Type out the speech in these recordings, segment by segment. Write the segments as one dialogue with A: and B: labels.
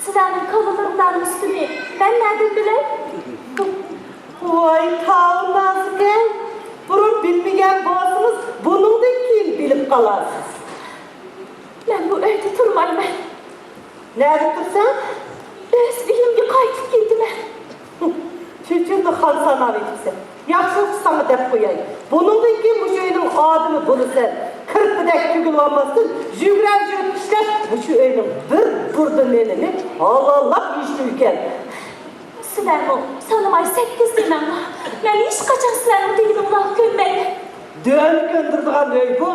A: Sizlerden kalılarından üstüne ben nereden bileyim?
B: Vay kalmaz gel. Burun bilmeyen boğazımız bunun da kim bilip kalarsınız.
A: Ben bu evde durmayayım ben.
B: Nerede dursan?
A: Öz uyumga qaytib keldilar.
B: Çocuğunu halsana verirsen. Yaxşı sana dep koyayım. Bunun da kim bu şeyin adını bunu sen. Kırpıdak tügül olmasın. Jügren jürüp işler. Bu şu evin bir burdu menini. Allah işti ülken.
A: Sizler bu sanımay 8 demem var. Ben hiç kaçan sizler bu dilimi kulak görmeyin.
B: Dön gönderdiğin öy bu.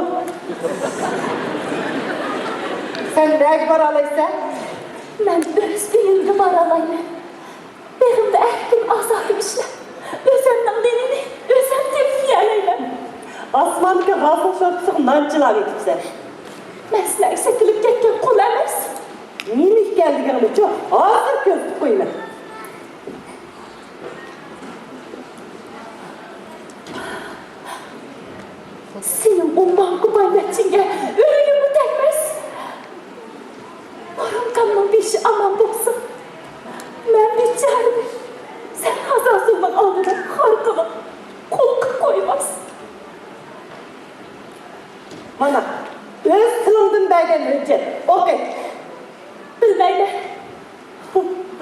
B: Sen ne var alaysan?
A: Ben öz uyumga var alayım. Benim de erkim azaldım işler. Özümden denini, özüm tepkiyeyle.
B: Asmanlık'a hasıl şarkısını nancılar etipsen.
A: Mesleği setilip ketken kul emez.
B: Neymiş geldiğini çok ağır gözlük koyma.
A: Senin umman kubaymetinge ölümü tekmez. Orumkamın beşi aman bulsun. Ben biçerdim. Sen hazasından alırım harkını. Kolkuk koymaz.
B: Bana öz kılındın benden önce. Okey.
A: Bilmeyle.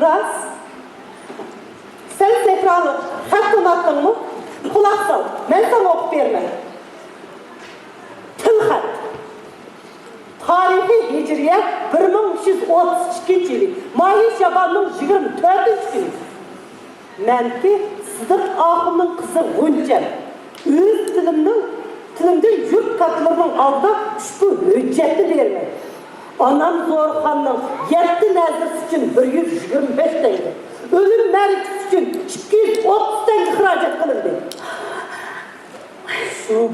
B: Raz. Sen Sefra'nın hakkını 1932 yılı Mayıs yabanının 24 günü. Menki Sıdık Ağım'ın kızı Güncem. Öz tilimde yurt katlarının aldı şu hücceti vermek. Anam Zorxan'ın 7 nezlisi için 125 deydi. Ölüm mərikisi için 230 tane ihracat kılındı.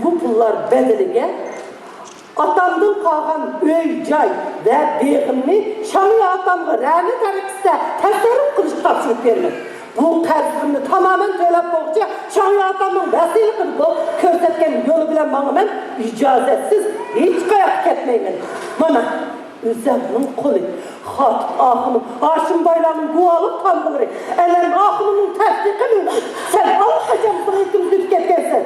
B: Bu pullar bedeliga atamdan kalgan öy joy ve begimni Şamil atamga rani tarikisida tasarruf qilish topshirib berdi. Bu qarzimni tamamen to'lab bo'lguncha Şamil atamning vasiylik qilib ko'rsatgan yo'li bilan manga ijozatsiz hech qayoqqa ketmayman. Mana Özlem'in kolu, Hatip Ahım'ın, Haşim Bayram'ın dualık tanrıları, Elem Ahım'ın tasdiki mümkün. Sen Allah'acağımızın ikimizi tüketkersen.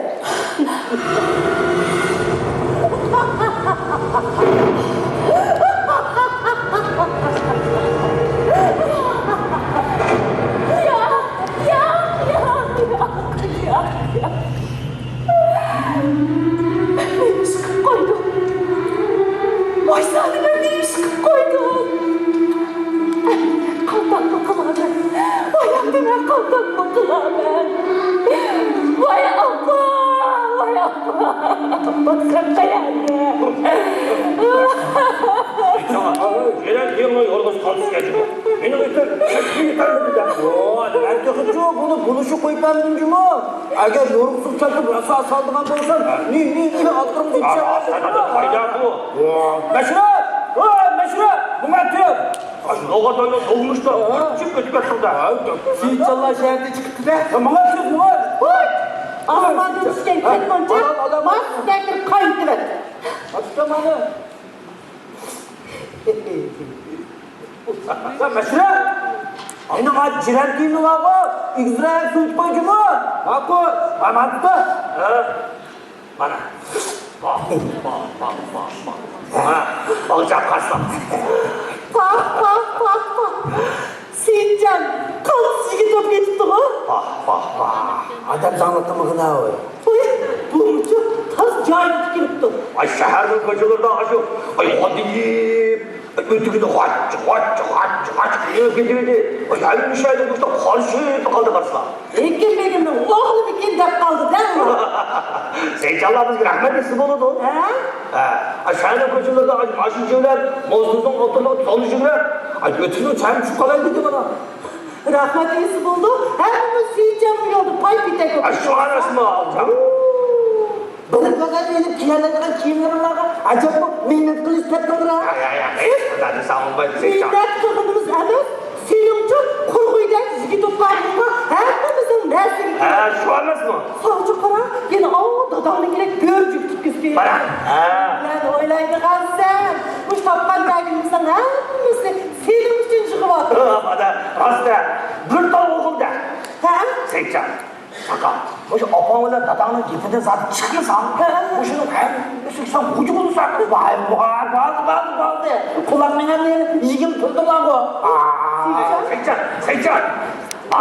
A: Neymiş kız koydum. Vay sahneme neymiş kız koydum. Kaltak bakıla ben. Vay abime kaltak bakıla ben. Vay abba. Vay abba. Bak sen kayarlı.
C: Gelen diyen oy orada kalmış geldi. Beni öter, çekmeyi tanıdı da.
D: Erkek uçu bunu şu koyup ben mu? Eğer yorumsuz çakıp rasa saldırgan olsan ne attırım diye bir şey var.
C: Sana da fayda bu. Meşre! Meşre! Bu metin! O kadar da dolmuş da. Çık kötü şurada.
D: Sihirçallah şehirde çıktı da.
C: Bana söz mü var?
B: Ağzıma düşken ketmonca, mas gekir kayıtı ver.
D: Açıklamanı.
C: Meşre!
D: Aynen ha ciren değil mi lan bu? İzrail suçmacı mı? Bak o.
C: Aman da. Bana. Bak. Alacağım kaçma.
B: Bak. Sincan, kalıp sigi top geçti o.
C: Bak.
D: Adam zanlıktı mı gına o?
B: Uy, bu uçu tas cahil tikilip dur.
C: Ay şehrin kocalarından aşık. Ay hadi yiyip. Öteki de haç. Gidildi. Ay her bir şeyde burada karşı kaldı karşılar.
B: Ekim begimin oğlu bir kindep kaldı değil mi?
C: Seyçallarımız rahmet etsin oldu. Ay şehrin kocalarından aşık cevler. Mozduzun altında sonucuyla. Ay ötünün çayım şu kadar dedi bana.
B: Rahmet iyisi buldu. Hepimiz Sincan bir oldu. Pay bir tek
C: Ay şu arasını alacağım.
D: Bırakmadan benim kiyanetine kiyimlerimlerine acaba minnet kılıç tepkidir ha?
C: Ay. Hadi savunmayın Seyçal.
B: Minnet kılığımız evet. Senin için kurguydan zigi toplarımızda hepimizin nesli.
C: Şu arasını mı?
B: Savcı para yine dadamın gerek görcük tüküstü.
C: Bana.
B: Ben oylaydı sen. Bu tapkan dergimizden hepimizi senin için çıkıp attı.
C: Bana rastla. Bir dal oğul da. Seyçal. Sakal. Bu şu apanla dadanın gifiden zaten çıkıyorsan. Bu şunu sen ucu bulursan. Vay. Kulağına ne? Yiyim tuttu lan bu. Seyçal.